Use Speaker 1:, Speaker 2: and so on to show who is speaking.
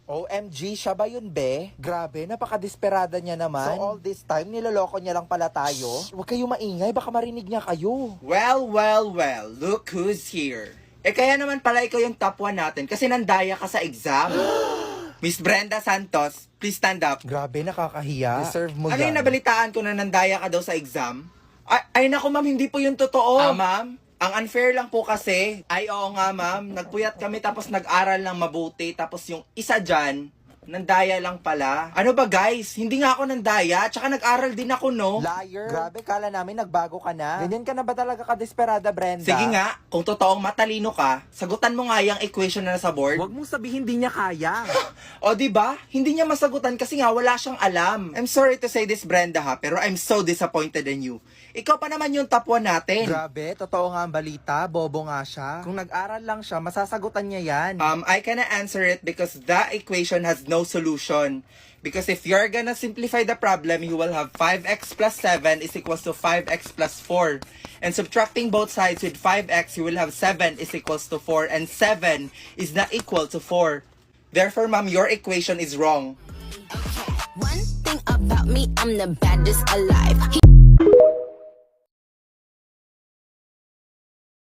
Speaker 1: OMG, siya ba yun, be? Grabe, napaka-desperada niya naman. So all this time, niloloko niya lang pala tayo? Shh, huwag kayo maingay, baka marinig niya kayo.
Speaker 2: Well, look who's here. Kaya naman pala ikaw yung top 1 natin kasi nandaya ka sa exam. Miss Brenda Santos, please stand up.
Speaker 1: Grabe, nakakahiya. Deserve mo
Speaker 2: Ano
Speaker 1: yan.
Speaker 2: yung nabalitaan ko na nandaya ka daw sa exam? Ay naku ma'am, hindi po yun totoo. Ma'am? Ang unfair lang po kasi. Ay, oo nga ma'am. Nagpuyat kami tapos nag-aral lang mabuti. Tapos yung isa dyan, nandaya lang pala. Ano ba guys? Hindi nga ako nandaya. Tsaka nag-aral din ako, no?
Speaker 1: Liar. Grabe, kala namin nagbago ka na. Ganyan ka na ba talaga ka-desperada, Brenda?
Speaker 2: Sige nga, kung totoong matalino ka, sagutan mo nga yung equation na nasa board.
Speaker 1: Huwag mong sabihin hindi niya kaya.
Speaker 2: O di ba? Hindi niya masagutan kasi nga wala siyang alam. I'm sorry to say this, Brenda ha, pero I'm so disappointed in you. Ikaw pa naman yung top 1 natin.
Speaker 1: Grabe, totoo nga ang balita. Bobo nga siya. Kung nag-aral lang siya, masasagutan niya yan.
Speaker 2: I cannot answer it because the equation has no solution. Because if you're gonna simplify the problem, you will have 5x plus 7 is equals to 5x plus 4. And subtracting both sides with 5x, you will have 7 is equals to 4. And 7 is not equal to 4. Therefore, ma'am, your equation is wrong.
Speaker 3: One thing about me, I'm the baddest alive.